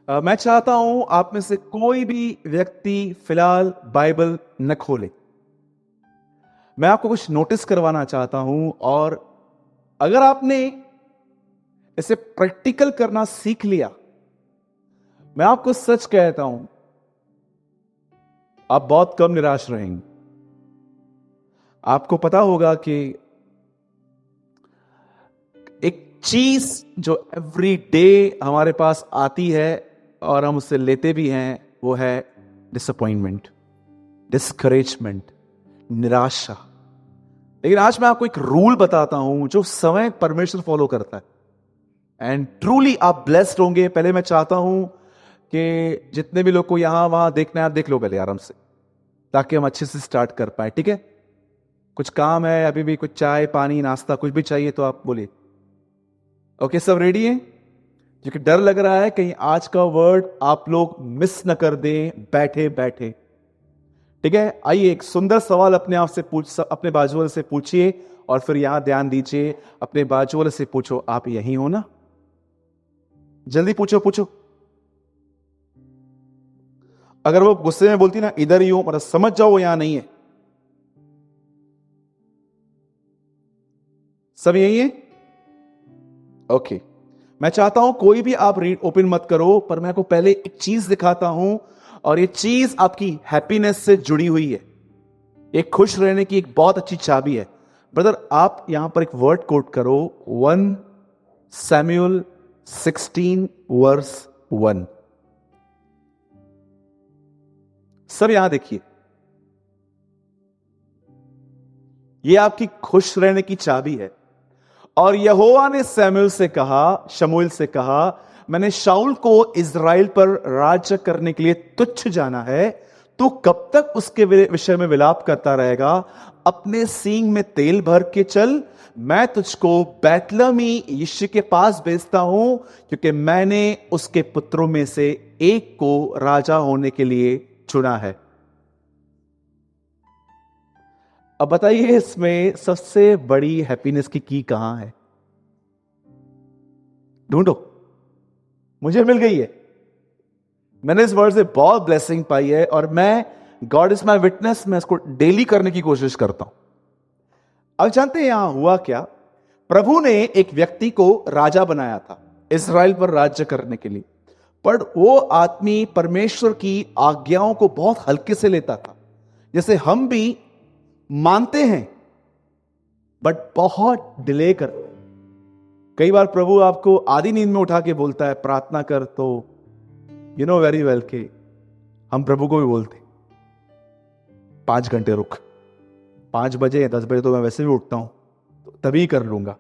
मैं चाहता हूं आप में से कोई भी व्यक्ति फिलहाल बाइबल न खोले। मैं आपको कुछ नोटिस करवाना चाहता हूं, और अगर आपने इसे प्रैक्टिकल करना सीख लिया, मैं आपको सच कहता हूं, आप बहुत कम निराश रहेंगे। आपको पता होगा कि एक चीज जो एवरी डे हमारे पास आती है और हम उससे लेते भी हैं, वो है डिसअपॉइंटमेंट, डिस्करेजमेंट, निराशा। लेकिन आज मैं आपको एक रूल बताता हूं जो समय परमेश्वर फॉलो करता है, एंड ट्रूली आप ब्लेस्ड होंगे। पहले मैं चाहता हूं कि जितने भी लोग को यहां वहां देखना है, आप देख लो पहले आराम से, ताकि हम अच्छे से स्टार्ट कर पाए। ठीक है? कुछ काम है अभी भी, कुछ चाय पानी नाश्ता कुछ भी चाहिए तो आप बोलिए। ओके, सब रेडी है? क्योंकि डर लग रहा है कहीं आज का वर्ड आप लोग मिस न कर दें बैठे बैठे। ठीक है, आइए एक सुंदर सवाल अपने आप से अपने बाजू वाले से पूछिए, और फिर यहां ध्यान दीजिए। अपने बाजू वाले से पूछो, आप यही हो ना? जल्दी पूछो पूछो। अगर वो गुस्से में बोलती ना इधर ही हो, मतलब समझ जाओ वो यहां नहीं है। सब यही है? ओके, मैं चाहता हूं कोई भी आप रीड ओपन मत करो, पर मैं आपको पहले एक चीज दिखाता हूं, और ये चीज आपकी हैप्पीनेस से जुड़ी हुई है। एक खुश रहने की एक बहुत अच्छी चाबी है। ब्रदर, आप यहां पर एक वर्ड कोट करो, 1 सैमुअल 16 वर्स 1। सब यहां देखिए, ये आपकी खुश रहने की चाबी है। और यहोवा ने शमूएल से कहा, मैंने शाऊल को इज़राइल पर राज्य करने के लिए तुच्छ जाना है। तू कब तक उसके विषय में विलाप करता रहेगा? अपने सींग में तेल भर के चल, मैं तुझको बैतलहमी यिशै के पास भेजता हूं, क्योंकि मैंने उसके पुत्रों में से एक को राजा होने के लिए चुना है। अब बताइए, इसमें सबसे बड़ी हैप्पीनेस की कहां है? ढूंढो। मुझे मिल गई है। मैंने इस वर्ड से बहुत ब्लेसिंग पाई है, और मैं, गॉड इज माई विटनेस, मैं इसको डेली करने की कोशिश करता हूं। अब जानते हैं यहां हुआ क्या? प्रभु ने एक व्यक्ति को राजा बनाया था इज़राइल पर राज्य करने के लिए, पर वो आदमी परमेश्वर की आज्ञाओं को बहुत हल्के से लेता था। जैसे हम भी मानते हैं, बट बहुत डिले करते हैं। कई बार प्रभु आपको आधी नींद में उठा के बोलता है प्रार्थना कर, तो यू नो वेरी वेल के हम प्रभु को भी बोलते 5 घंटे रुक, 5 बजे या 10 बजे तो मैं वैसे भी उठता हूं, तो तभी कर लूंगा।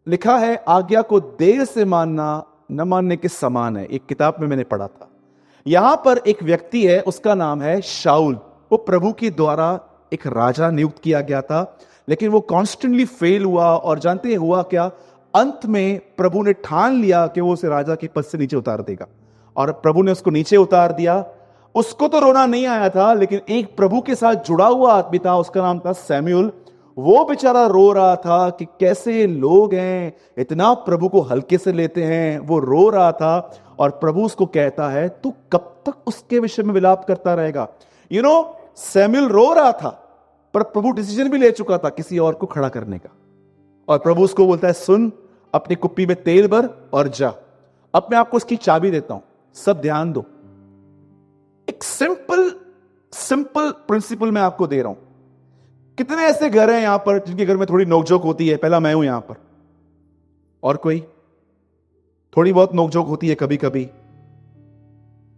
लिखा है आज्ञा को देर से मानना न मानने के समान है, एक किताब में मैंने पढ़ा था। यहां पर एक व्यक्ति है, उसका नाम है शाऊल। वो प्रभु के द्वारा एक राजा नियुक्त किया गया था, लेकिन वो कॉन्स्टेंटली फेल हुआ। और जानते हैं हुआ क्या? अंत में प्रभु ने ठान लिया कि वो उसे राजा के पद से नीचे उतार देगा, और प्रभु ने उसको नीचे उतार दिया। उसको तो रोना नहीं आया था, लेकिन एक प्रभु के साथ जुड़ा हुआ आदमी था, उसका नाम था सैमुअल। वो बेचारा रो रहा था कि कैसे लोग हैं, इतना प्रभु को हल्के से लेते हैं। वो रो रहा था, और प्रभु उसको कहता है, तू कब तक उसके विषय में विलाप करता रहेगा? यू नो, सैमुअल रो रहा था, पर प्रभु डिसीजन भी ले चुका था किसी और को खड़ा करने का। और प्रभु उसको बोलता है, सुन, अपनी कुप्पी में तेल भर और जा। अब मैं आपको उसकी चाबी देता हूं, सब ध्यान दो। एक सिंपल सिंपल प्रिंसिपल मैं आपको दे रहा हूं। कितने ऐसे घर हैं यहां पर जिनके घर में थोड़ी नोकझोंक होती है? पहला मैं हूं यहां पर, और कोई? थोड़ी बहुत नोकझोंक होती है कभी कभी,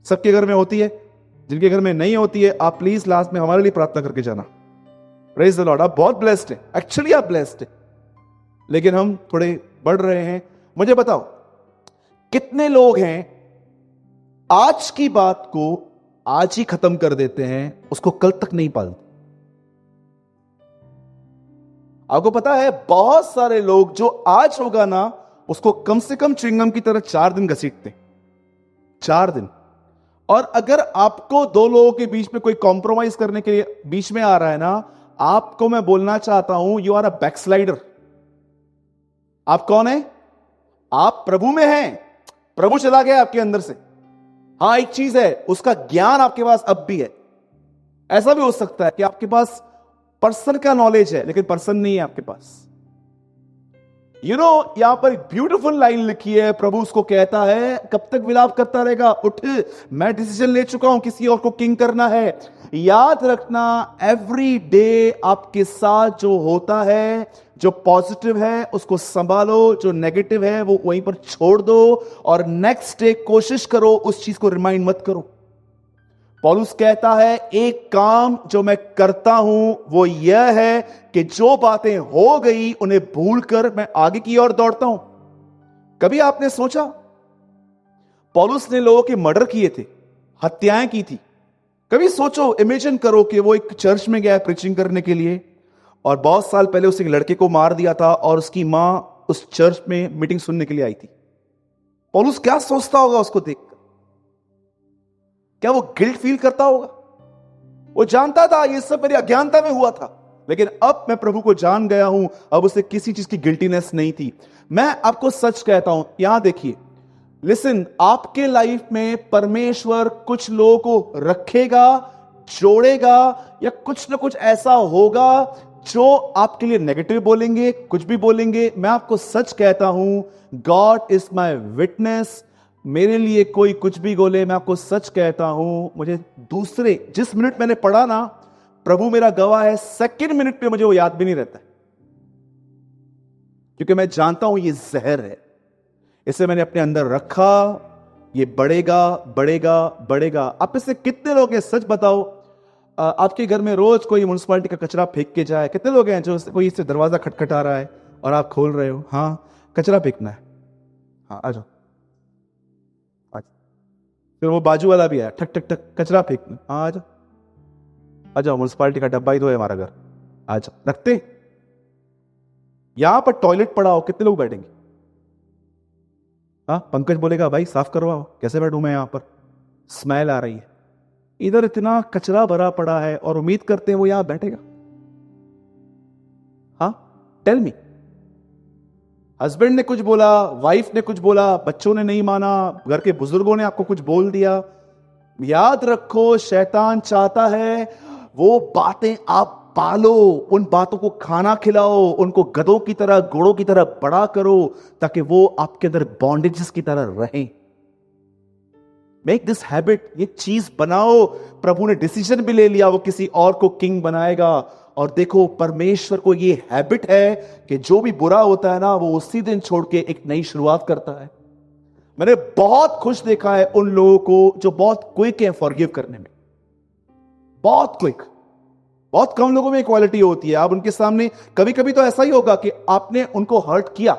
सबके घर में होती है। जिनके घर में नहीं होती है, आप प्लीज लास्ट में हमारे लिए प्रार्थना करके जाना। प्रेज द लॉर्ड, आप बहुत ब्लेस्ड हैं, एक्चुअली आप ब्लेस्ड हैं, लेकिन हम थोड़े बढ़ रहे हैं। मुझे बताओ, कितने लोग हैं आज की बात को आज ही खत्म कर देते हैं, उसको कल तक नहीं पालते? आपको पता है, बहुत सारे लोग जो आज होगा ना, उसको कम से कम च्युइंगम की तरह 4 दिन घसीटते, 4 दिन। और अगर आपको दो लोगों के बीच में कोई कॉम्प्रोमाइज करने के लिए बीच में आ रहा है ना, आपको मैं बोलना चाहता हूं, यू आर अ बैकस्लाइडर। आप कौन है? आप प्रभु में हैं, प्रभु चला गया आपके अंदर से। हां, एक चीज है, उसका ज्ञान आपके पास अब भी है। ऐसा भी हो सकता है कि आपके पास पर्सन का नॉलेज है लेकिन पर्सन नहीं है आपके पास। यहां पर एक ब्यूटीफुल लाइन लिखी है, प्रभु उसको कहता है, कब तक विलाप करता रहेगा, उठ, मैं डिसीजन ले चुका हूं, किसी और को किंग करना है। याद रखना, एवरी डे आपके साथ जो होता है, जो पॉजिटिव है उसको संभालो, जो नेगेटिव है वो वहीं पर छोड़ दो, और नेक्स्ट डे कोशिश करो उस चीज को रिमाइंड मत करो। पौलुस कहता है, एक काम जो मैं करता हूं वो यह है कि जो बातें हो गई उन्हें भूलकर मैं आगे की ओर दौड़ता हूं। कभी आपने सोचा, पौलुस ने लोगों के मर्डर किए थे, हत्याएं की थी। कभी सोचो, इमेजिन करो कि वो एक चर्च में गया प्रीचिंग करने के लिए, और बहुत साल पहले उस एक लड़के को मार दिया था, और उसकी मां उस चर्च में मीटिंग सुनने के लिए आई थी। पौलुस क्या सोचता होगा उसको देखकर? क्या वो गिल्ट फील करता होगा? वो जानता था ये सब मेरी अज्ञानता में हुआ था, लेकिन अब मैं प्रभु को जान गया हूं, अब उसे किसी चीज की गिल्टीनेस नहीं थी। मैं आपको सच कहता हूं, यहां देखिए, लिसन, आपके लाइफ में परमेश्वर कुछ लोगों को रखेगा, जोड़ेगा, या कुछ ना कुछ ऐसा होगा जो आपके लिए नेगेटिव बोलेंगे, कुछ भी बोलेंगे। मैं आपको सच कहता हूं, गॉड इज माई विटनेस। मेरे लिए कोई कुछ भी बोले, मैं आपको सच कहता हूं, मुझे दूसरे जिस मिनट मैंने पढ़ा ना, प्रभु मेरा गवाह है, सेकंड मिनट पे मुझे वो याद भी नहीं रहता, क्योंकि मैं जानता हूं ये जहर है। इसे मैंने अपने अंदर रखा, ये बढ़ेगा बढ़ेगा बढ़ेगा। आप इससे कितने लोग हैं, सच बताओ, आपके घर में रोज कोई म्युनिसिपालिटी का कचरा फेंक के जाए? कितने लोग हैं जो कोई इससे दरवाजा खटखटा रहा है और आप खोल रहे हो, हाँ कचरा फेंकना है, हाँ आ जाओ। फिर वो बाजू वाला भी आया, ठक ठक ठक, कचरा फेंकना, हाँ आ जाओ, म्युनिसिपालिटी का डब्बा ही तो है हमारा घर, आ जाओ। रखते यहां पर टॉयलेट पड़ा हो, कितने लोग बैठेंगे? हाँ, पंकज बोलेगा भाई साफ करवाओ, कैसे बैठूं मैं यहां पर, स्मेल आ रही है। इधर इतना कचरा भरा पड़ा है और उम्मीद करते हैं वो यहां बैठेगा? हाँ, टेल मी। हस्बैंड ने कुछ बोला, वाइफ ने कुछ बोला, बच्चों ने नहीं माना, घर के बुजुर्गों ने आपको कुछ बोल दिया। याद रखो, शैतान चाहता है वो बातें आप पालो, उन बातों को खाना खिलाओ, उनको गधों की तरह, घोड़ों की तरह बड़ा करो, ताकि वो आपके अंदर बॉन्डेजेस की तरह रहें। मेक दिस हैबिट, ये चीज बनाओ। प्रभु ने डिसीजन भी ले लिया, वो किसी और को किंग बनाएगा। और देखो, परमेश्वर को ये हैबिट है कि जो भी बुरा होता है ना, वो उसी दिन छोड़ के एक नई शुरुआत करता है। मैंने बहुत खुश देखा है उन लोगों को जो बहुत क्विक है फॉरगिव करने में, बहुत क्विक। बहुत कम लोगों में क्वालिटी होती है। आप उनके सामने, कभी कभी तो ऐसा ही होगा कि आपने उनको हर्ट किया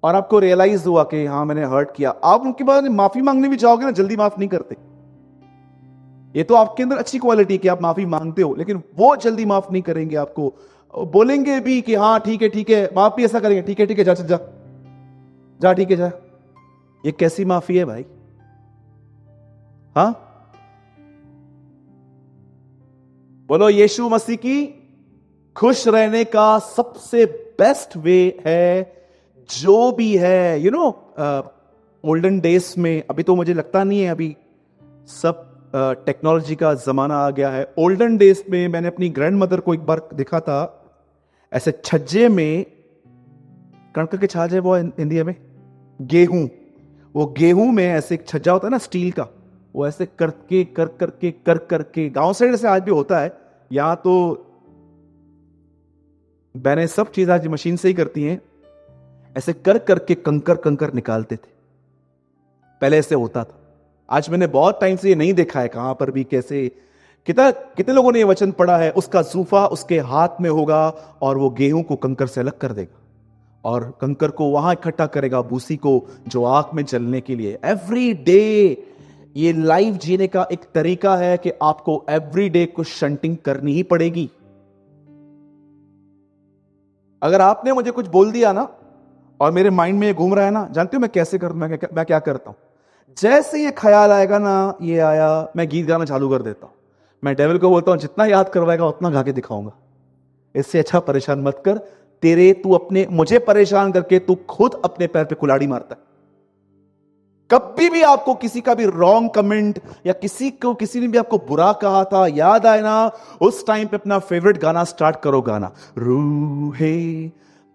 और आपको रियलाइज हुआ कि हाँ मैंने हर्ट किया, आप उनके बाद माफी मांगने भी जाओगे ना, जल्दी माफ नहीं करते। ये तो आपके अंदर अच्छी क्वालिटी है कि आप माफी मांगते हो, लेकिन वो जल्दी माफ नहीं करेंगे आपको। बोलेंगे भी कि हाँ ठीक है, माफ भी ऐसा करेंगे, ठीक है, जा जा जा, ठीक है जा। ये कैसी माफी है भाई? हाँ, बोलो, यीशु मसीह की खुश रहने का सबसे बेस्ट वे है, जो भी है, ओल्डन डेज में, अभी तो मुझे लगता नहीं है, अभी सब टेक्नोलॉजी का जमाना आ गया है। ओल्डन डेज में मैंने अपनी ग्रैंड मदर को एक बार देखा था, ऐसे छज्जे में, कणक के छाजे वो हिंदी में गेहूं, वो गेहूं में ऐसे एक छज्जा होता है ना स्टील का, वो ऐसे करके गांव साइड से आज भी होता है, यहां तो मैंने सब चीज आज मशीन से ही करती हैं, ऐसे करके कंकर निकालते थे। पहले ऐसे होता था। आज मैंने बहुत टाइम से ये नहीं देखा है कहां पर भी, कैसे कितने लोगों ने ये वचन पढ़ा है, उसका जूफा उसके हाथ में होगा और वो गेहूं को कंकर से अलग कर देगा और कंकर को वहां इकट्ठा करेगा, भूसी को, जो आग में जलने के लिए। एवरी डे ये लाइफ जीने का एक तरीका है कि आपको एवरी डे कुछ शंटिंग करनी ही पड़ेगी। अगर आपने मुझे कुछ बोल दिया ना और मेरे माइंड में ये घूम रहा है ना, जानते हो मैं कैसे करता हूं? मैं क्या करता हूं, जैसे ये ख्याल आएगा ना, ये आया, मैं गीत गाना चालू कर देता हूं। मैं डेविल को बोलता हूं जितना याद करवाएगा उतना गा के दिखाऊंगा। इससे अच्छा परेशान मत कर, तू अपने मुझे परेशान करके तू खुद अपने पैर पे कुल्हाड़ी मारता है। कभी भी आपको किसी का भी रॉन्ग कमेंट या किसी ने भी आपको बुरा कहा था, याद आए ना, उस टाइम पे अपना फेवरेट गाना स्टार्ट करो, गाना रूहे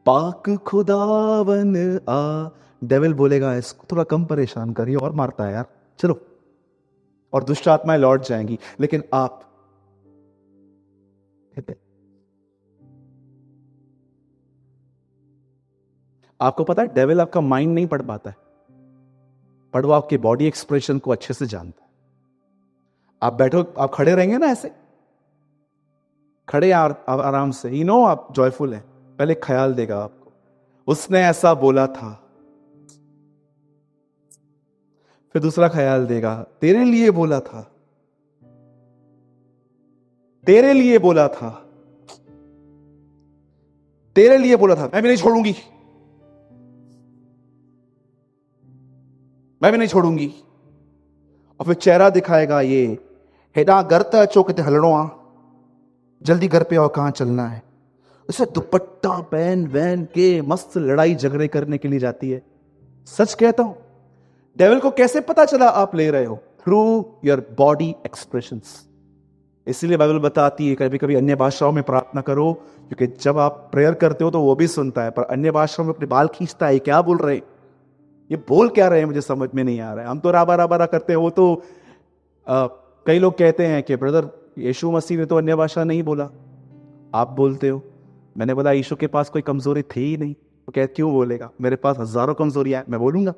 पाक खुदावन आ। डेविल बोलेगा इसको थोड़ा कम परेशान करिए, और मारता है यार, चलो, और दुष्ट आत्माएं लौट जाएंगी। लेकिन आप आपको पता है डेविल आपका माइंड नहीं पढ़ पाता है, पर वो आपके बॉडी एक्सप्रेशन को अच्छे से जानता है। आप बैठो, आप खड़े रहेंगे ना ऐसे, खड़े आराम से, यू नो आप जॉयफुल हैं, पहले ख्याल देगा आपको, उसने ऐसा बोला था। फिर दूसरा ख्याल देगा, तेरे लिए बोला था, तेरे लिए बोला था, तेरे लिए बोला था, मैं भी नहीं छोड़ूंगी, मैं भी नहीं छोड़ूंगी। और फिर चेहरा दिखाएगा ये, हेडा घर त अचो किते हलणो आ, जल्दी घर पे आओ, कहां चलना है। उसे दुपट्टा पहन वहन के मस्त लड़ाई झगड़े करने के लिए जाती है। सच कहता हूं, डेविल को कैसे पता चला आप ले रहे हो? Through your body expressions. इसीलिए बाइबल बताती है कभी कभी अन्य भाषाओं में प्रार्थना करो, क्योंकि जब आप प्रेयर करते हो तो वो भी सुनता है, पर अन्य भाषाओं में अपने बाल खींचता है, क्या बोल रहे हैं, ये बोल क्या रहे हैं, मुझे समझ में नहीं आ रहा है। हम तो राबा राबा करते हैं, वो तो कई लोग कहते हैं कि ब्रदर यीशु मसीह ने तो अन्य भाषा नहीं बोला, आप बोलते हो। मैंने बोला यीशु के पास कोई कमजोरी थी ही नहीं, वो कहते क्यों बोलेगा, मेरे पास हजारों कमजोरियां हैं, मैं बोलूंगा।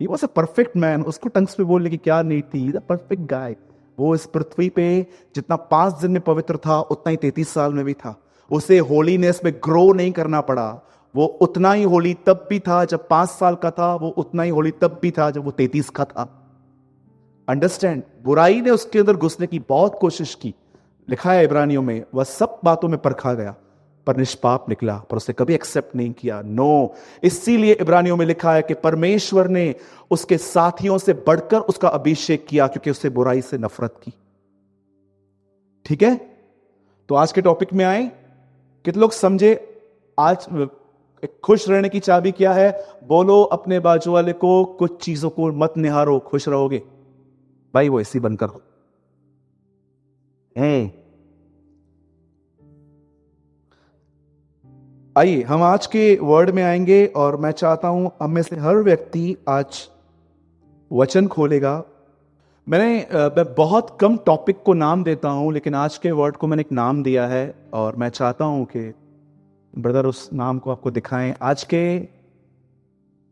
He was a perfect man, उसको टंग्स पे बोलने की क्या नीड थी, द परफेक्ट गाय। वो इस पृथ्वी पे जितना 5 दिन में पवित्र था, उतना ही 33 साल में भी था। उसे होलीनेस में ग्रो नहीं करना पड़ा। वो उतना ही होली तब भी था जब 5 साल का था, वो उतना ही होली तब भी था जब वो 33 का था। अंडरस्टैंड? बुराई ने उसके अंदर घुसने की बहुत कोशिश की, लिखा है इब्रानियों में, वह सब बातों में परखा गया पर निष्पाप निकला, पर उसे कभी एक्सेप्ट नहीं किया। नो, इसीलिए इब्रानियों में लिखा है कि परमेश्वर ने उसके साथियों से बढ़कर उसका अभिषेक किया, क्योंकि उससे बुराई से नफरत की। ठीक है, तो आज के टॉपिक में आए। कितने लोग समझे आज खुश रहने की चाबी क्या है? बोलो अपने बाजू वाले को, कुछ चीजों को मत निहारो, खुश रहोगे। भाई वो ऐसी बनकर हो। आइए हम आज के वर्ड में आएंगे, और मैं चाहता हूं हम में से हर व्यक्ति आज वचन खोलेगा। मैं बहुत कम टॉपिक को नाम देता हूं, लेकिन आज के वर्ड को मैंने एक नाम दिया है, और मैं चाहता हूं कि ब्रदर उस नाम को आपको दिखाएं। आज के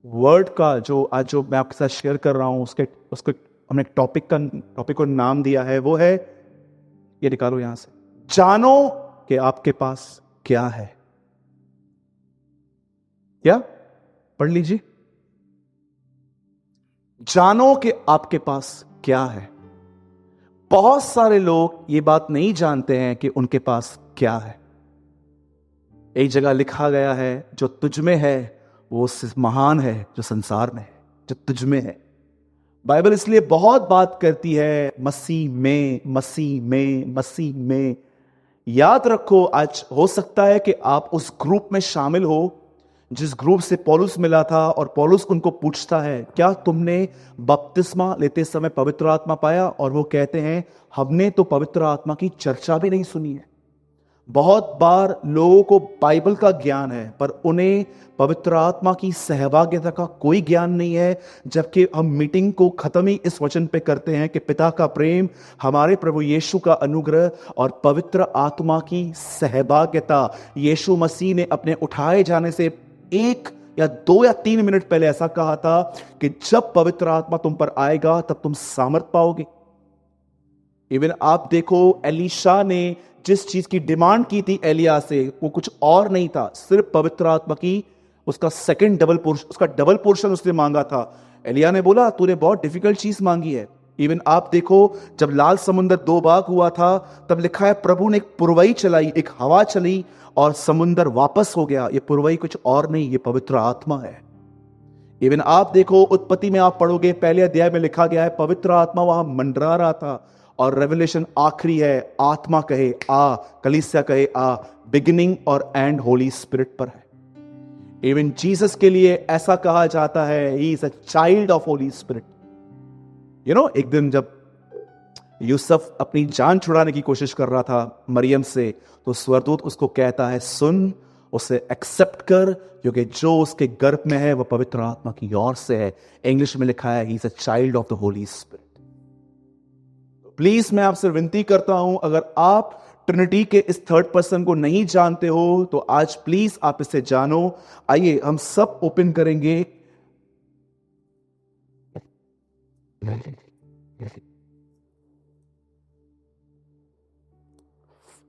वर्ड का जो मैं आपके साथ शेयर कर रहा हूं, उसको हमने टॉपिक को नाम दिया है, वो है, ये निकालो यहां से, जानो कि आपके पास क्या है। क्या? पढ़ लीजिए, जानो कि आपके पास क्या है। बहुत सारे लोग ये बात नहीं जानते हैं कि उनके पास क्या है। एक जगह लिखा गया है, जो तुझ में है वो महान है जो संसार में है, जो तुझ में है। बाइबल इसलिए बहुत बात करती है मसीह में, मसीह में, मसीह में। याद रखो, आज हो सकता है कि आप उस ग्रुप में शामिल हो जिस ग्रुप से पौलुस मिला था, और पौलुस उनको पूछता है, क्या तुमने बपतिस्मा लेते समय पवित्र आत्मा पाया? और वो कहते हैं, हमने तो पवित्र आत्मा की चर्चा भी नहीं सुनी है। बहुत बार लोगों को बाइबल का ज्ञान है, पर उन्हें पवित्र आत्मा की सहभागिता का कोई ज्ञान नहीं है। जबकि हम मीटिंग को खत्म ही इस वचन पे करते हैं कि पिता का प्रेम, हमारे प्रभु यीशु का अनुग्रह और पवित्र आत्मा की सहभागिता। यीशु मसीह ने अपने उठाए जाने से 1 या 2 या 3 मिनट पहले ऐसा कहा था कि जब पवित्र आत्मा तुम पर आएगा तब तुम सामर्थ पाओगे। इवन आप देखो, एलीशा ने जिस चीज की डिमांड की थी एलिया से, वो कुछ और नहीं था, सिर्फ पवित्र आत्मा की, उसका डबल पोर्शन उसने मांगा था। एलिया ने बोला, तूने बहुत डिफिकल्ट चीज मांगी है। इवन आप देखो, जब लाल समुद्र 2 भाग हुआ था, तब लिखा है प्रभु ने एक पुरवई चलाई, एक हवा चली, और समुद्र वापस हो गया। ये पुरवई कुछ और नहीं, ये पवित्र आत्मा है। इवन आप देखो, उत्पत्ति में आप पढ़ोगे, पहले अध्याय में लिखा गया है पवित्र आत्मा वहां मंडरा रहा था। और रेवलेशन आखिरी है, आत्मा कहे आ, कलीसिया कहे आ, बिगिनिंग और एंड होली स्पिरिट पर है। इवन जीसस के लिए ऐसा कहा जाता है, he is a child of Holi spirit. एक दिन जब यूसुफ अपनी जान छुड़ाने की कोशिश कर रहा था मरियम से, तो स्वर्गदूत उसको कहता है, सुन, उसे एक्सेप्ट कर, क्योंकि जो उसके गर्भ में है वह पवित्र आत्मा की ओर से है। इंग्लिश में लिखा है, he is a child of the Holy spirit. Please मैं आपसे विनती करता हूं, अगर आप ट्रिनिटी के इस थर्ड पर्सन को नहीं जानते हो तो आज प्लीज आप इसे जानो। आइए हम सब ओपन करेंगे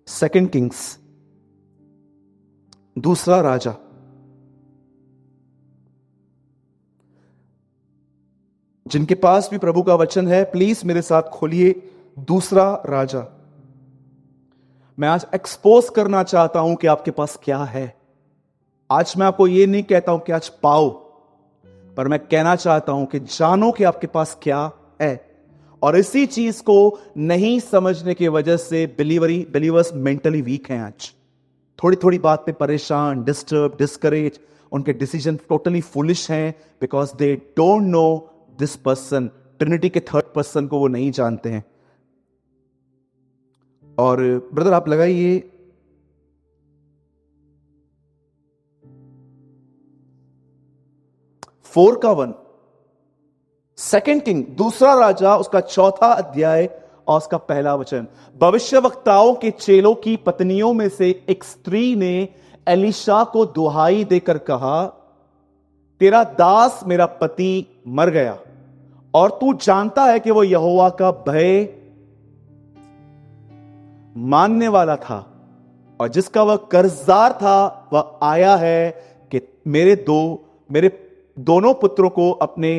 सेकंड किंग्स, दूसरा राजा। जिनके पास भी प्रभु का वचन है प्लीज मेरे साथ खोलिए दूसरा राजा। मैं आज एक्सपोज करना चाहता हूं कि आपके पास क्या है। आज मैं आपको यह नहीं कहता हूं कि आज पाओ, पर मैं कहना चाहता हूं कि जानो कि आपके पास क्या है। और इसी चीज को नहीं समझने की वजह से बिलीवर्स मेंटली वीक हैं। आज थोड़ी थोड़ी बात पे परेशान, डिस्टर्ब, डिस्करेज, उनके डिसीजन टोटली फुलिश हैं, because they don't know this person. Trinity के थर्ड पर्सन को वो नहीं जानते हैं। और ब्रदर आप लगाइए फोर का 1, सेकेंड किंग, दूसरा राजा, उसका चौथा अध्याय और उसका पहला वचन। भविष्य वक्ताओं के चेलों की पत्नियों में से एक स्त्री ने एलीशा को दुहाई देकर कहा, तेरा दास मेरा पति मर गया और तू जानता है कि वो यहोवा का भय मानने वाला था और जिसका वह कर्जदार था वह आया है कि मेरे दोनों पुत्रों को अपने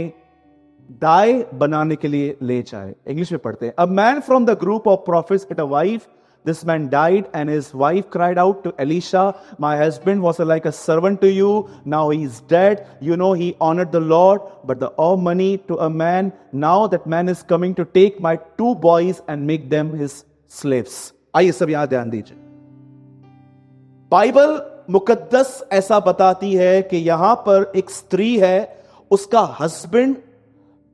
दाए बनाने के लिए ले जाए। इंग्लिश में पढ़ते हैं, a man from the group of profits had a wife. This man died and his wife cried out to Elisha, my husband was like a servant to you, now he is dead. You know he honored the Lord, but the all money to a man. Now that man is coming to take my 2 boys and make them his slaves. आइए सब यहां ध्यान दीजिए। Bible मुकद्दस ऐसा बताती है कि यहां पर एक स्त्री है, उसका हस्बैंड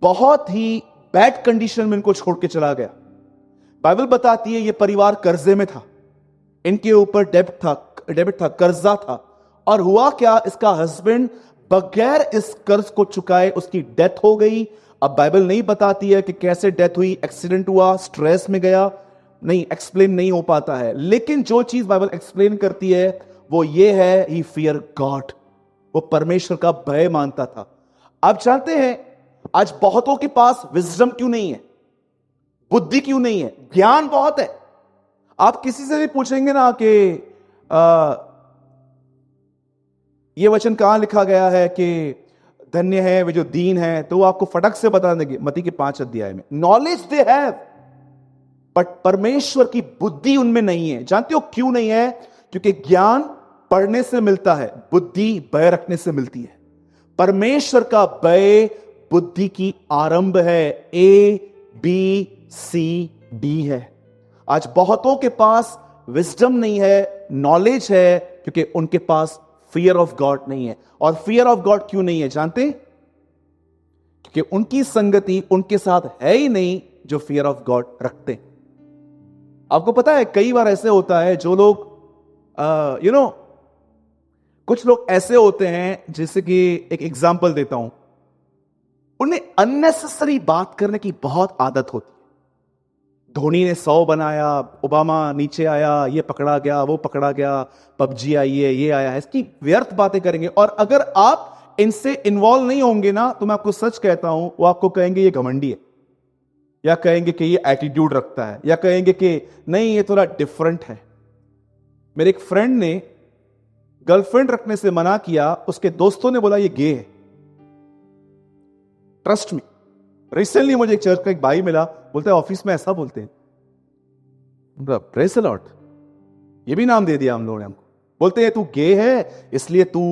बहुत ही बैड कंडीशन में इनको छोड़ के चला गया। बाइबल बताती है ये परिवार कर्जे में था, इनके ऊपर डेबिट था, कर्जा था। और हुआ क्या, इसका हस्बैंड बगैर इस कर्ज को चुकाए उसकी डेथ हो गई। अब बाइबल नहीं बताती है कि कैसे डेथ हुई, एक्सीडेंट हुआ, स्ट्रेस में गया, नहीं एक्सप्लेन नहीं हो पाता है। लेकिन जो चीज बाइबल एक्सप्लेन करती है वो ये है, ही फियर गॉड, वो परमेश्वर का भय मानता था। आप जानते हैं आज बहुतों के पास विजडम क्यों नहीं है, बुद्धि क्यों नहीं है? ज्ञान बहुत है। आप किसी से भी पूछेंगे ना कि ये वचन कहां लिखा गया है कि धन्य है वे जो दीन है, तो वो आपको फटक से बता देंगे मत्ती के 5 अध्याय में। नॉलेज दे हैव, बट परमेश्वर की बुद्धि उनमें नहीं है। जानते हो क्यों नहीं है? क्योंकि ज्ञान पढ़ने से मिलता है, बुद्धि भय रखने से मिलती है। परमेश्वर का भय बुद्धि की आरंभ है, ABCD है। आज बहुतों के पास विजडम नहीं है, नॉलेज है, क्योंकि उनके पास फियर ऑफ गॉड नहीं है। और फियर ऑफ गॉड क्यों नहीं है जानते? क्योंकि उनकी संगति उनके साथ है ही नहीं जो फियर ऑफ गॉड रखते हैं। आपको पता है कई बार ऐसे होता है, जो लोग कुछ लोग ऐसे होते हैं, जैसे कि एक एग्जांपल देता हूं, उन्हें अननेसेसरी बात करने की बहुत आदत होती है। धोनी ने 100 बनाया, ओबामा नीचे आया, ये पकड़ा गया, वो पकड़ा गया, पबजी आई है, ये आया है, इसकी व्यर्थ बातें करेंगे। और अगर आप इनसे इन्वॉल्व नहीं होंगे ना, तो मैं आपको सच कहता हूं, वो आपको कहेंगे ये घमंडी है, या कहेंगे कि ये एटीट्यूड रखता है, या कहेंगे कि नहीं ये थोड़ा डिफरेंट है। मेरे एक फ्रेंड ने गर्लफ्रेंड रखने से मना किया, उसके दोस्तों ने बोला ये गे है। ट्रस्ट मी, रिसेंटली मुझे एक चर्च का एक भाई मिला, बोलते हैं ऑफिस में ऐसा बोलते हैं, प्रेज द लॉर्ड, ये भी नाम दे दिया हम लोगों ने हमको। बोलते हैं तू गे है इसलिए तू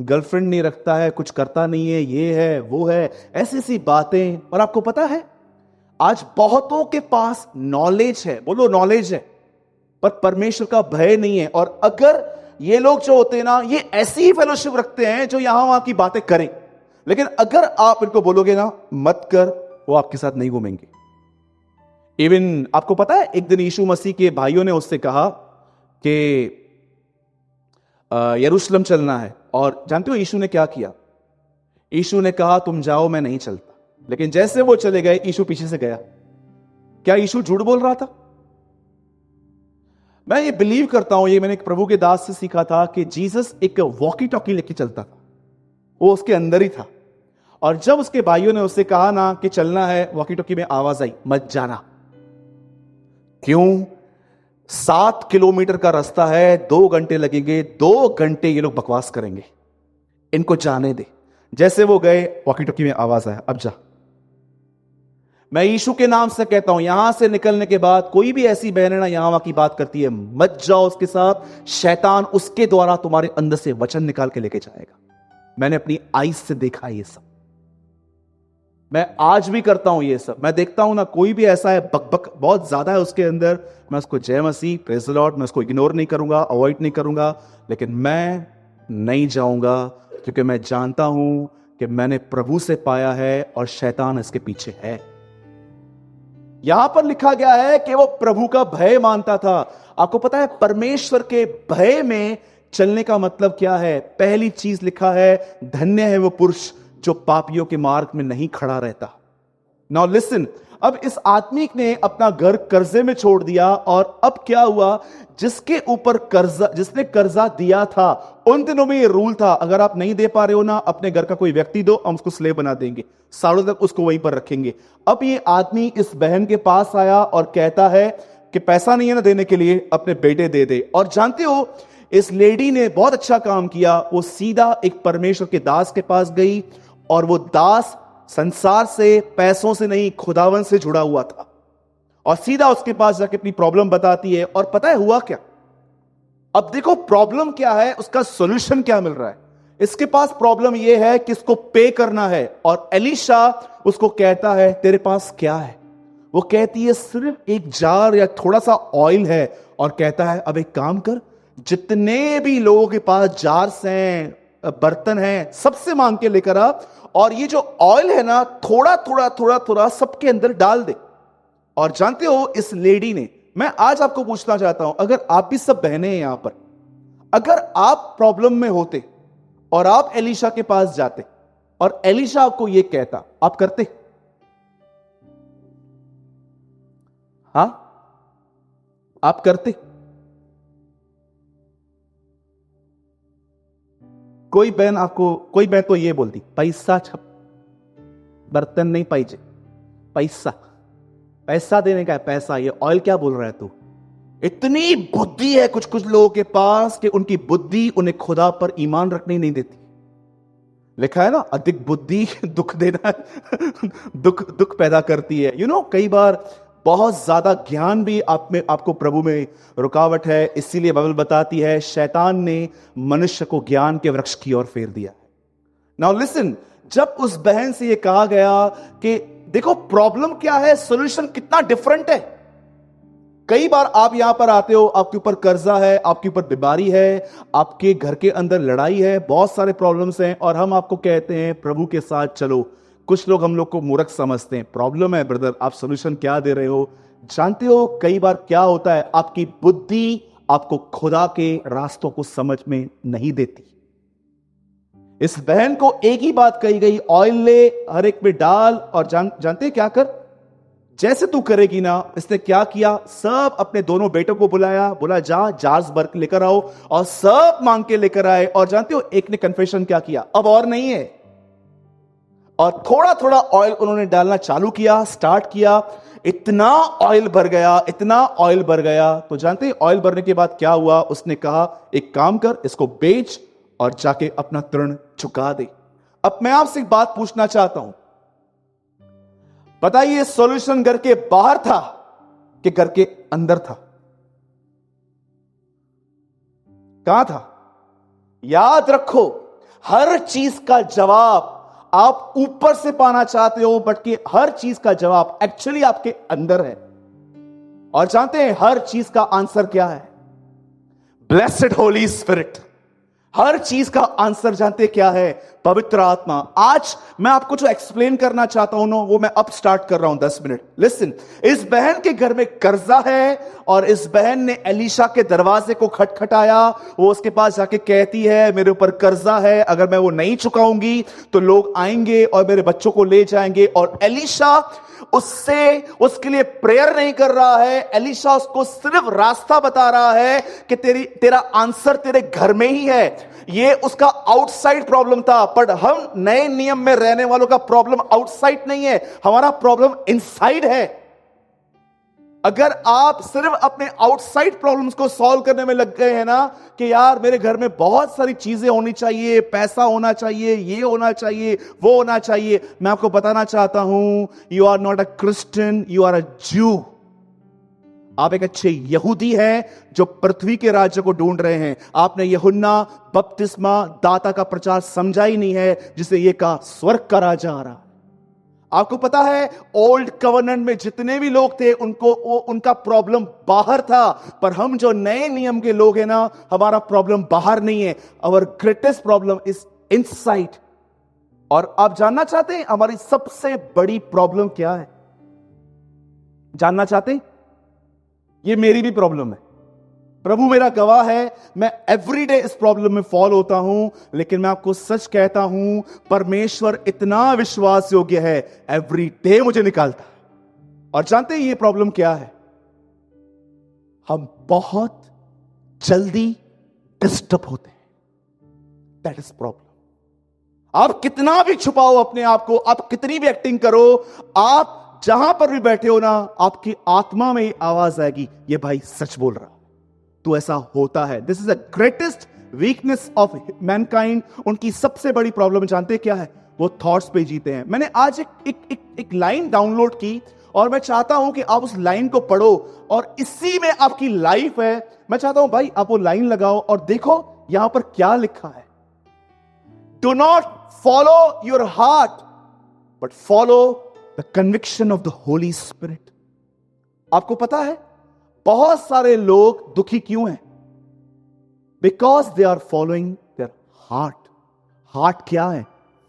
गर्लफ्रेंड नहीं रखता है, कुछ करता नहीं है, ये है वो है, ऐसी सी बातें। और आपको पता है आज बहुतों के पास नॉलेज है, बोलो नॉलेज है, पर परमेश्वर का भय नहीं है। और अगर ये लोग जो होते हैं ना, ये ऐसी ही फेलोशिप रखते हैं जो यहां वहां की बातें करें, लेकिन अगर आप इनको बोलोगे ना मत कर, वो आपके साथ नहीं घूमेंगे। इवन आपको पता है, एक दिन यीशु मसीह के भाइयों ने उससे कहा कि यरूशलेम चलना है, और जानते हो यीशु ने क्या किया? यीशु ने कहा तुम जाओ, मैं नहीं चलता। लेकिन जैसे वो चले गए, यीशु पीछे से गया। क्या यीशु झूठ बोल रहा था? मैं ये बिलीव करता हूं, ये मैंने एक प्रभु के दास से सीखा था, कि जीसस एक वॉकी टॉकी लेके चलता था, वो उसके अंदर ही था। और जब उसके भाइयों ने उससे कहा ना कि चलना है, वॉकी टॉकी में आवाज आई मत जाना। क्यों? 7 किलोमीटर का रास्ता है, 2 घंटे लगेंगे, 2 घंटे ये लोग बकवास करेंगे, इनको जाने दे। जैसे वो गए, वॉकी टॉकी में आवाज आया अब जा। मैं यीशु के नाम से कहता हूं, यहां से निकलने के बाद कोई भी ऐसी बहन है ना यहां वहां की बात करती है, मत जाओ उसके साथ। शैतान उसके द्वारा तुम्हारे अंदर से वचन निकाल के लेके जाएगा। मैंने अपनी आईज से देखा ये सब, मैं आज भी करता हूं ये सब। मैं देखता हूं ना कोई भी ऐसा है, बकबक बहुत ज्यादा है उसके अंदर, मैं उसको जय मसीह प्रेज द लॉर्ड, मैं उसको इग्नोर नहीं करूंगा, अवॉइड नहीं करूंगा, लेकिन मैं नहीं जाऊंगा, क्योंकि मैं जानता हूं कि मैंने प्रभु से पाया है और शैतान इसके पीछे है। यहां पर लिखा गया है कि वो प्रभु का भय मानता था। आपको पता है परमेश्वर के भय में चलने का मतलब क्या है? पहली चीज लिखा है, धन्य है वो पुरुष जो पापियों के मार्ग में नहीं खड़ा रहता। नाउ लिसन, अब इस आदमी ने अपना घर कर्जे में छोड़ दिया, और अब क्या हुआ? जिसके ऊपर कर्जा, जिसने कर्जा दिया था, उन दिनों में ये रूल था, अगर आप नहीं दे पा रहे हो ना, अपने घर का कोई व्यक्ति दो, हम उसको स्लेव बना देंगे, सालों तक उसको वहीं पर रखेंगे। अब ये आदमी इस बहन के पास आया और कहता है कि पैसा नहीं है ना देने के लिए, अपने बेटे दे दे। और जानते हो इस लेडी ने बहुत अच्छा काम किया, वो सीधा एक परमेश्वर के दास के पास गई, और वो दास संसार से, पैसों से नहीं, खुदावन से जुड़ा हुआ था, और सीधा उसके पास जाके अपनी प्रॉब्लम बताती है। और पता है हुआ क्या? अब देखो प्रॉब्लम क्या है, उसका सॉल्यूशन क्या मिल रहा है। इसके पास प्रॉब्लम यह है कि इसको पे करना है, और एलिशा उसको कहता है तेरे पास क्या है? वो कहती है सिर्फ एक जार या थोड़ा सा ऑयल है, और कहता है अब एक काम कर, जितने भी लोगों के पास जार्स हैं, बर्तन हैं, सबसे मांग के लेकर आ, और ये जो ऑयल है ना थोड़ा थोड़ा थोड़ा थोड़ा सबके अंदर डाल दे। और जानते हो इस लेडी ने, मैं आज आपको पूछना चाहता हूं, अगर आप भी सब बहनें हैं यहां पर, अगर आप प्रॉब्लम में होते और आप एलिशा के पास जाते और एलिशा आपको यह कहता, आप करते? हां, आप करते? कोई बहन तो ये बोलती पैसा छप, बर्तन नहीं पाइजे, पैसा, पैसा देने का है, पैसा। ये ऑयल क्या बोल रहा है तू? इतनी बुद्धि है कुछ कुछ लोगों के पास कि उनकी बुद्धि उन्हें खुदा पर ईमान रखने नहीं देती। लिखा है ना, अधिक बुद्धि दुख देना दुख पैदा करती है। कई बार बहुत ज्यादा ज्ञान भी आप में, आपको प्रभु में रुकावट है। इसीलिए बाइबल बताती है शैतान ने मनुष्य को ज्ञान के वृक्ष की ओर फेर दिया। नाउ लिसन, जब उस बहन से यह कहा गया कि देखो प्रॉब्लम क्या है, सॉल्यूशन कितना डिफरेंट है। कई बार आप यहां पर आते हो, आपके ऊपर कर्जा है, आपके ऊपर बीमारी है, आपके घर के अंदर लड़ाई है, बहुत सारे प्रॉब्लम्स हैं, और हम आपको कहते हैं प्रभु के साथ चलो। कुछ लोग हम लोग को मूर्ख समझते हैं, प्रॉब्लम है ब्रदर, आप सॉल्यूशन क्या दे रहे हो? जानते हो कई बार क्या होता है, आपकी बुद्धि आपको खुदा के रास्तों को समझ में नहीं देती। इस बहन को एक ही बात कही गई, ऑयल ले, हर एक में डाल, और जानते क्या कर, जैसे तू करेगी ना। इसने क्या किया, सब अपने दोनों बेटों को बुलाया, बोला जा जार्स भर के लेकर आओ, और सब मांग के लेकर आए। और जानते हो एक ने कन्फेशन क्या किया, अब और नहीं है, और थोड़ा थोड़ा ऑयल उन्होंने डालना चालू किया, स्टार्ट किया। इतना ऑयल भर गया, इतना ऑयल भर गया। तो जानते हैं ऑयल भरने के बाद क्या हुआ? उसने कहा एक काम कर, इसको बेच और जाके अपना ऋण चुका दे। अब मैं आपसे एक बात पूछना चाहता हूं, बताइए सॉल्यूशन घर के बाहर था कि घर के अंदर था? कहां था? याद रखो, हर चीज का जवाब आप ऊपर से पाना चाहते हो, बट कि हर चीज का जवाब एक्चुअली आपके अंदर है। और जानते हैं हर चीज का आंसर क्या है? Blessed Holi spirit. हर चीज का आंसर जानते क्या है? पवित्र आत्मा। आज मैं आपको जो एक्सप्लेन करना चाहता हूं ना, वो मैं अब स्टार्ट कर रहा हूं 10 मिनट। लिसन, इस बहन के घर में कर्जा है और इस बहन ने एलीशा के दरवाजे को खटखटाया। वो उसके पास जाके कहती है मेरे ऊपर कर्जा है, अगर मैं वो नहीं चुकाऊंगी तो लोग आएंगे और मेरे बच्चों को ले जाएंगे। और एलीशा उसके लिए प्रेयर नहीं कर रहा है, एलीशा उसको सिर्फ रास्ता बता रहा है कि तेरा आंसर तेरे घर में ही है। ये उसका आउटसाइड प्रॉब्लम था, पर हम नए नियम में रहने वालों का प्रॉब्लम आउटसाइड नहीं है, हमारा प्रॉब्लम इनसाइड है। अगर आप सिर्फ अपने आउटसाइड प्रॉब्लम्स को सॉल्व करने में लग गए हैं ना, कि यार मेरे घर में बहुत सारी चीजें होनी चाहिए, पैसा होना चाहिए, ये होना चाहिए, वो होना चाहिए, मैं आपको बताना चाहता हूं, you are not a Christian, you are a Jew. आप एक अच्छे यहूदी हैं जो पृथ्वी के राज्य को ढूंढ रहे हैं। आपने यूहन्ना बपतिस्मा दाता का प्रचार समझा ही नहीं है, जिसे यह कहा स्वर्ग का राजा आ रहा। आपको पता है ओल्ड कवर्नेंट में जितने भी लोग थे उनका प्रॉब्लम बाहर था, पर हम जो नए नियम के लोग हैं ना, हमारा प्रॉब्लम बाहर नहीं है, our greatest problem is inside. और आप जानना चाहते हैं हमारी सबसे बड़ी प्रॉब्लम क्या है? जानना चाहते हैं? ये मेरी भी प्रॉब्लम है, प्रभु मेरा गवाह है, मैं एवरीडे इस प्रॉब्लम में फॉल होता हूं। लेकिन मैं आपको सच कहता हूं, परमेश्वर इतना विश्वास योग्य है, एवरीडे मुझे निकालता है। और जानते हैं ये प्रॉब्लम क्या है? हम बहुत जल्दी डिस्टर्ब होते हैं, दैट इज प्रॉब्लम। आप कितना भी छुपाओ अपने आप को, आप कितनी भी एक्टिंग करो, आप जहां पर भी बैठे हो ना, आपकी आत्मा में आवाज आएगी, ये भाई सच बोल रहा। तो ऐसा होता है। This is the greatest weakness of Mankind. उनकी सबसे बड़ी प्रॉब्लम जानते हैं क्या है? वो थॉट्स पे जीते हैं। मैंने आज एक लाइन डाउनलोड की और मैं चाहता हूं कि आप उस लाइन को पढ़ो और इसी में आपकी लाइफ है। मैं चाहता हूं भाई आप वो लाइन लगाओ और देखो यहां पर क्या लिखा है। Do not follow your heart but follow the conviction of the Holy Spirit. आपको पता है बहुत सारे लोग दुखी क्यों हैं? Because they are following their heart. Heart क्या है?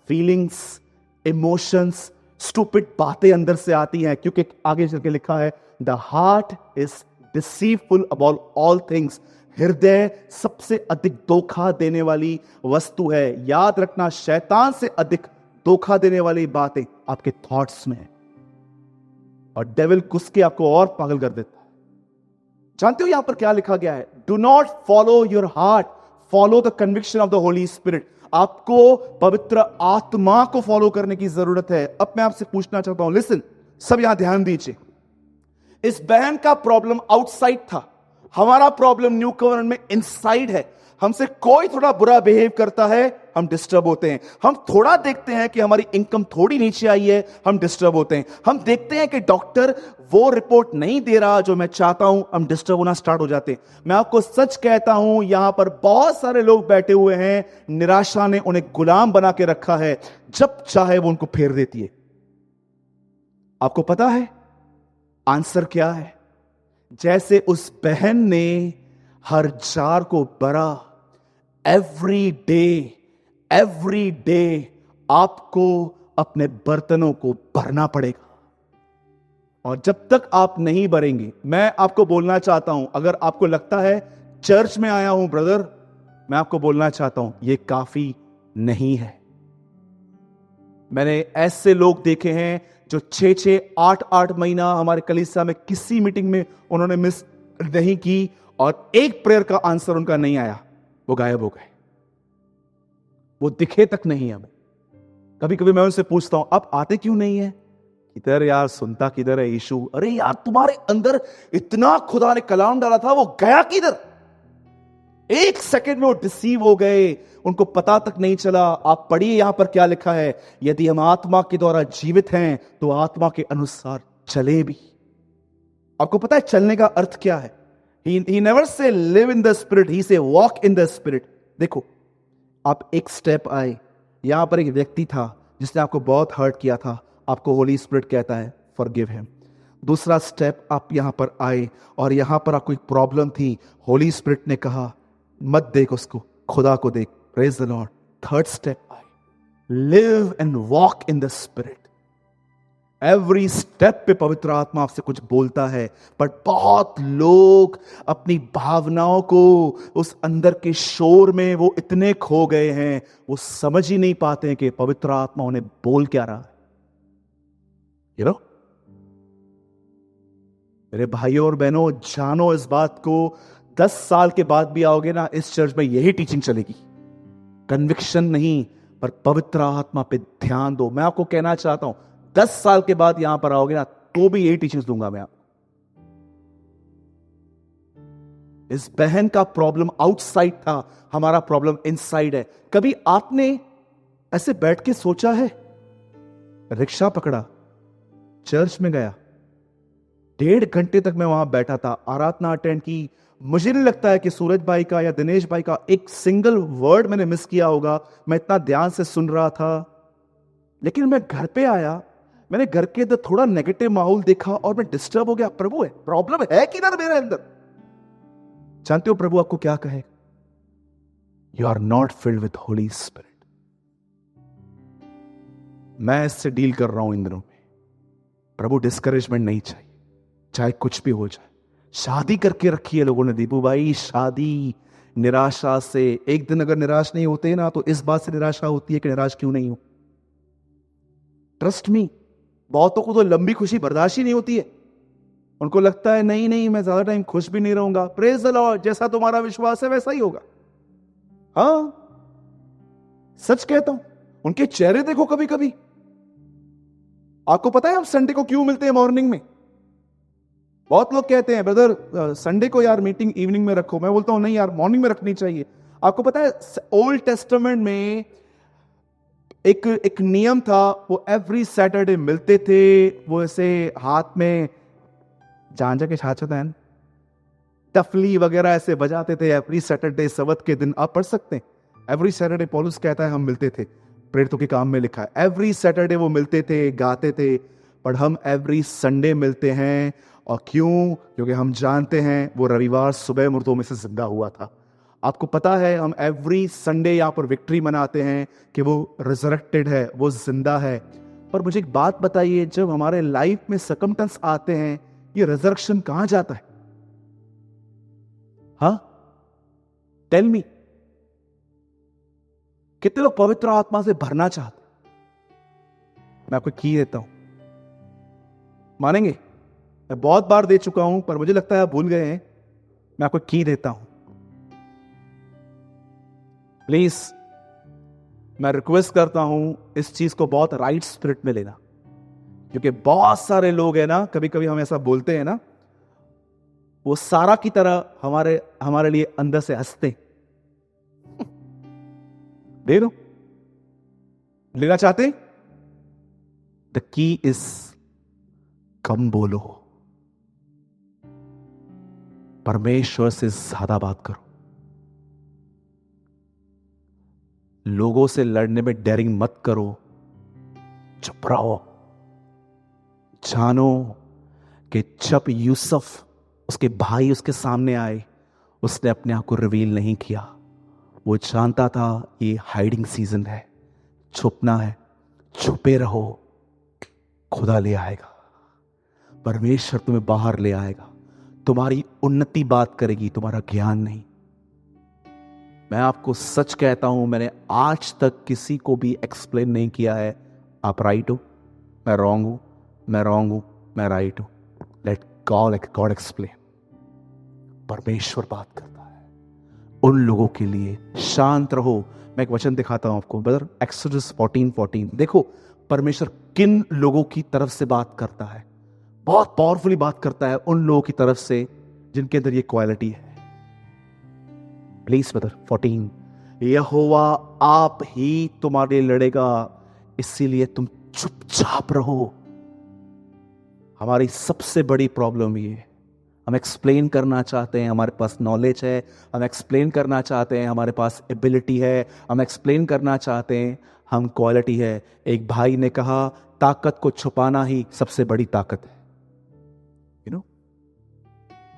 फीलिंग्स, इमोशंस, स्टूपिड बातें अंदर से आती हैं, क्योंकि आगे चल के लिखा है the heart is deceitful about all things. हृदय सबसे अधिक धोखा देने वाली वस्तु है। याद रखना, शैतान से अधिक धोखा देने वाली बातें आपके थॉट्स में है, और डेविल घुस के आपको और पागल कर देता है। जानते हो यहां पर क्या लिखा गया है? Do not follow your heart, follow the conviction of the Holy Spirit. आपको पवित्र आत्मा को फॉलो करने की जरूरत है। अब मैं आपसे पूछना चाहता हूं, लिसन, सब यहां ध्यान दीजिए। इस बहन का प्रॉब्लम आउटसाइड था, हमारा प्रॉब्लम न्यू कवर्नेंट में इनसाइड है। हमसे कोई थोड़ा बुरा बिहेव करता है, हम डिस्टर्ब होते हैं। हम थोड़ा देखते हैं कि हमारी इनकम थोड़ी नीचे आई है, हम डिस्टर्ब होते हैं। हम देखते हैं कि डॉक्टर वो रिपोर्ट नहीं दे रहा जो मैं चाहता हूं, हम डिस्टर्ब होना स्टार्ट हो जाते हैं। मैं आपको सच कहता हूं, यहां पर बहुत सारे लोग बैठे हुए हैं, निराशा ने उन्हें गुलाम बना के रखा है, जब चाहे वो उनको फेर देती है। आपको पता है आंसर क्या है? जैसे उस बहन ने हर जार को भरा, एवरी डे आपको अपने बर्तनों को भरना पड़ेगा। और जब तक आप नहीं भरेंगे, मैं आपको बोलना चाहता हूं, अगर आपको लगता है चर्च में आया हूं ब्रदर, मैं आपको बोलना चाहता हूं यह काफी नहीं है। मैंने ऐसे लोग देखे हैं जो 6-6, 8-8 महीना हमारे कलीसिया में किसी मीटिंग में उन्होंने मिस नहीं की, और एक प्रेयर का आंसर उनका नहीं आया, वो गायब हो गए, वो दिखे तक नहीं हमें। कभी कभी मैं उनसे पूछता हूं आप आते क्यों नहीं है? किधर यार, सुनता किधर है यीशु? अरे यार तुम्हारे अंदर इतना खुदा ने कलाम डाला था, वो गया किधर? एक सेकंड में वो डिसीव हो गए, उनको पता तक नहीं चला। आप पढ़िए यहां पर क्या लिखा है, यदि हम आत्मा के द्वारा जीवित हैं तो आत्मा के अनुसार चले भी। आपको पता है चलने का अर्थ क्या है? He never say live in the spirit, he say walk in the spirit। देखो, आप एक स्टेप आए, यहां पर एक व्यक्ति था जिसने आपको बहुत हर्ट किया था, आपको होली स्पिरिट कहता है फॉरगिव हिम। दूसरा स्टेप, आप यहां पर आए और यहां पर आपको एक प्रॉब्लम थी, होली स्पिरिट ने कहा मत देख उसको, खुदा को देख। Praise the Lord. Third step, live and walk in the spirit. Every step पे पवित्र आत्मा आपसे कुछ बोलता है, बट बहुत लोग अपनी भावनाओं को, उस अंदर के शोर में वो इतने खो गए हैं, वो समझ ही नहीं पाते हैं कि पवित्र आत्मा उन्हें बोल क्या रहा है। यू नो, मेरे भाइयों और बहनों, जानो इस बात को, 10 साल के बाद भी आओगे ना, इस चर्च में यही टीचिंग चलेगी। कन्विक्शन नहीं, पर पवित्र आत्मा पे ध्यान दो। मैं आपको कहना चाहता हूं, 10 साल के बाद यहां पर आओगे ना, तो भी यही टीचिंग्स दूंगा मैं आपको। इस बहन का प्रॉब्लम आउटसाइड था, हमारा प्रॉब्लम इनसाइड है। कभी आपने ऐसे बैठ के सोचा है? रिक्शा पकड़ा, चर्च में गया, 1.5 घंटे तक मैं वहां बैठा था, आराधना अटेंड की। मुझे नहीं लगता है कि सूरज भाई का या दिनेश भाई का एक सिंगल वर्ड मैंने मिस किया होगा। मैं इतना ध्यान से सुन रहा था। लेकिन मैं घर पे आया, मैंने घर के अंदर थोड़ा नेगेटिव माहौल देखा और मैं डिस्टर्ब हो गया। प्रभु है, प्रॉब्लम है किधर मेरे अंदर? जानते हो प्रभु आपको क्या कहे? You are not filled with Holy Spirit. मैं इससे डील कर रहा हूं इन दिनों में। प्रभु डिस्करेजमेंट नहीं चाहिए, चाहे कुछ भी हो जाए। शादी करके रखी है लोगों ने दीपू भाई, शादी निराशा से। एक दिन अगर निराश नहीं होते ना, तो इस बात से निराशा होती है कि निराश क्यों नहीं हो। ट्रस्ट मी, बहुतों को तो लंबी खुशी बर्दाश्त ही नहीं होती है। उनको लगता है नहीं नहीं, मैं ज्यादा टाइम खुश भी नहीं रहूंगा। प्रेज द लॉर्ड, जैसा तुम्हारा विश्वास है वैसा ही होगा। हाँ, सच कहता हूं, उनके चेहरे देखो कभी कभी। आपको पता है हम संडे को क्यों मिलते हैं मॉर्निंग में? बहुत लोग कहते हैं ब्रदर संडे को यार मीटिंग इवनिंग में रखो। मैं बोलता हूं नहीं यार, मॉर्निंग में रखनी चाहिए। आपको पता है ओल्ड टेस्टामेंट में एक नियम था, वो एवरी सैटरडे मिलते थे। वो ऐसे हाथ में झांझा के साथ होता है, टफली वगैरह ऐसे बजाते थे एवरी सैटरडे। सबत के दिन आप पढ़ सकते हैं, एवरी सैटरडे पौलुस कहता है हम मिलते थे। प्रेरितों के काम में लिखा है एवरी सैटरडे वो मिलते थे, गाते थे। पर हम एवरी संडे मिलते हैं। और क्यों? क्योंकि हम जानते हैं वो रविवार सुबह मुर्दों में से जिंदा हुआ था। आपको पता है हम एवरी संडे यहां पर विक्ट्री मनाते हैं कि वो रिजरेक्टेड है, वो जिंदा है। पर मुझे एक बात बताइए, जब हमारे लाइफ में सर्कमस्टेंस आते हैं, ये रिजरेक्शन कहां जाता है? हाँ, टेल मी। कितने लोग पवित्र आत्मा से भरना चाहते? मैं आपको की देता हूं, मानेंगे? मैं बहुत बार दे चुका हूं, पर मुझे लगता है आप भूल गए हैं। मैं आपको की देता हूं, प्लीज। मैं रिक्वेस्ट करता हूं इस चीज को बहुत राइट स्पिरिट में लेना, क्योंकि बहुत सारे लोग हैं ना, कभी कभी हम ऐसा बोलते हैं ना, वो सारा की तरह हमारे लिए अंदर से हंसते। दे दो, लेना चाहते? द की इज कम बोलो, परमेश्वर से ज्यादा बात करो। लोगों से लड़ने में डेयरिंग मत करो, चुप रहो। जानो कि जब यूसुफ, उसके भाई उसके सामने आए, उसने अपने आप को रिवील नहीं किया। वो जानता था ये हाइडिंग सीजन है, छुपना है। छुपे रहो, खुदा ले आएगा। परमेश्वर तुम्हें बाहर ले आएगा। तुम्हारी उन्नति बात करेगी, तुम्हारा ज्ञान नहीं। मैं आपको सच कहता हूं, मैंने आज तक किसी को भी एक्सप्लेन नहीं किया है आप राइट हो, मैं रॉन्ग हूं, मैं रॉन्ग हूं, मैं राइट हूं। Let God explain. परमेश्वर बात करता है उन लोगों के लिए। शांत रहो। मैं एक वचन दिखाता हूं आपको ब्रदर, एक्सोडस 14:14। देखो परमेश्वर किन लोगों की तरफ से बात करता है। बहुत पावरफुली बात करता है उन लोगों की तरफ से जिनके अंदर ये क्वालिटी है। प्लीज ब्रदर 14, यहोवा आप ही तुम्हारे लिए लड़ेगा, इसीलिए तुम चुपचाप रहो। हमारी सबसे बड़ी प्रॉब्लम ये, हम एक्सप्लेन करना चाहते हैं, हमारे पास नॉलेज है, हम एक्सप्लेन करना चाहते हैं, हमारे पास एबिलिटी है, हम एक्सप्लेन करना चाहते हैं, हम क्वालिटी है। एक भाई ने कहा ताकत को छुपाना ही सबसे बड़ी ताकत है। यू नो,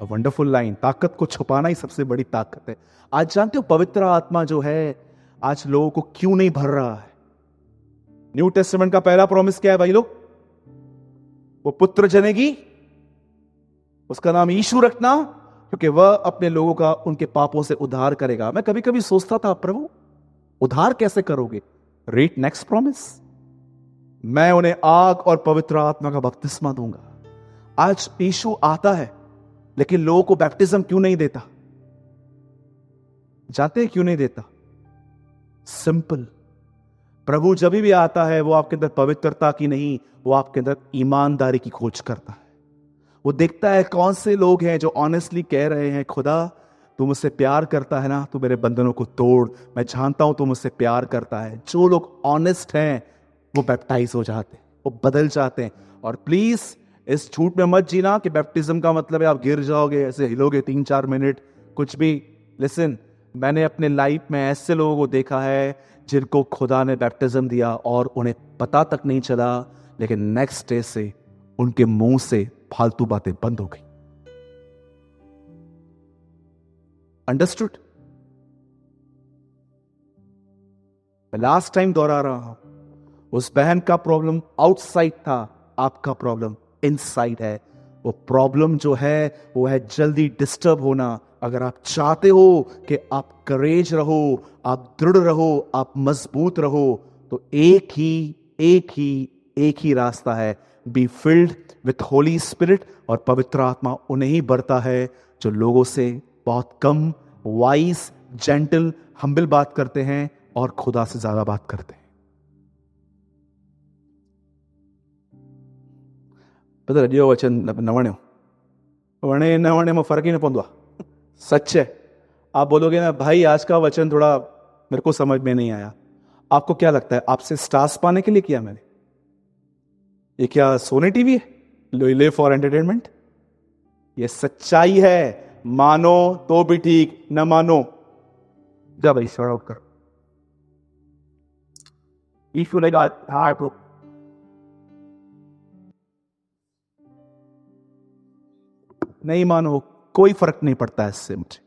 वंडरफुल लाइन, ताकत को छुपाना ही सबसे बड़ी ताकत है। आज जानते हो पवित्र आत्मा जो है आज लोगों को क्यों नहीं भर रहा है? न्यू टेस्टामेंट का पहला प्रॉमिस क्या है भाई लोग? वो पुत्र जनेगी, उसका नाम यीशु रखना, क्योंकि वह अपने लोगों का उनके पापों से उद्धार करेगा। मैं कभी कभी सोचता था, प्रभु उद्धार कैसे करोगे? रीड नेक्स्ट प्रॉमिस, मैं उन्हें आग और पवित्र आत्मा का बपतिस्मा दूंगा। आज यीशु आता है लेकिन लोगों को बैप्टिज्म क्यों नहीं देता? जानते हैं क्यों नहीं देता? सिंपल, प्रभु जब भी आता है वो आपके अंदर पवित्रता की नहीं, वो आपके अंदर ईमानदारी की खोज करता है। वो देखता है कौन से लोग हैं जो ऑनेस्टली कह रहे हैं, खुदा तू मुझसे प्यार करता है ना, तू मेरे बंधनों को तोड़, मैं जानता हूं तू मुझसे प्यार करता है। जो लोग ऑनेस्ट हैं वो बैप्टाइज हो जाते हैं, वो बदल जाते हैं। और प्लीज इस झूठ में मत जीना कि बैप्टिज्म का मतलब है आप गिर जाओगे, ऐसे हिलोगे 3-4 मिनट, कुछ भी। लिसन, मैंने अपने लाइफ में ऐसे लोगों को देखा है जिनको खुदा ने बैप्टिज्म दिया और उन्हें पता तक नहीं चला, लेकिन नेक्स्ट डे से उनके मुंह से फालतू बातें बंद हो गई। अंडरस्टूड? मैं लास्ट टाइम दोहरा रहा हूं, उस बहन का प्रॉब्लम आउटसाइड था, आपका प्रॉब्लम इनसाइड है। वो प्रॉब्लम जो है वो है जल्दी डिस्टर्ब होना। अगर आप चाहते हो कि आप करेज रहो, आप दृढ़ रहो, आप मजबूत रहो, तो एक ही रास्ता है, be filled with Holy spirit. और पवित्र आत्मा उन्हें ही बढ़ता है जो लोगों से बहुत कम वाइज, जेंटल, हम्बल बात करते हैं और खुदा से ज्यादा बात करते हैं। पता रहियो वचन न वण्यो, वणे न वणे में फर्क ही नहीं पवंदो आहे। सच है। आप बोलोगे ना भाई आज का वचन थोड़ा मेरे को समझ में नहीं आया, आपको क्या लगता है आपसे स्टार्स पाने के लिए किया मैंने? ये क्या सोनी टीवी है? Live for entertainment? ये सच्चाई है, मानो तो भी ठीक, न मानो जा भाई सॉर्ट आउट कर। इफ यू लाइक हार्ट नहीं मानो, कोई फर्क नहीं पड़ता है इससे मुझे।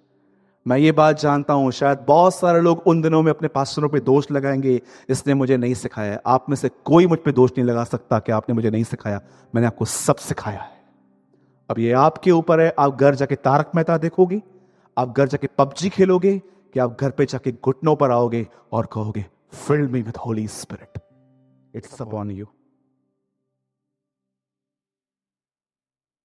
मैं ये बात जानता हूं, शायद बहुत सारे लोग उन दिनों में अपने पास्टरों पे दोष लगाएंगे, इसने मुझे नहीं सिखाया। आप में से कोई मुझ पे दोष नहीं लगा सकता कि आपने मुझे नहीं सिखाया, मैंने आपको सब सिखाया है। अब ये आपके ऊपर है, आप घर जाके तारक मेहता देखोगे, आप घर जाके पबजी खेलोगे, कि आप घर पे जाके घुटनों पर आओगे और कहोगे fill me with Holy Spirit, it's upon you.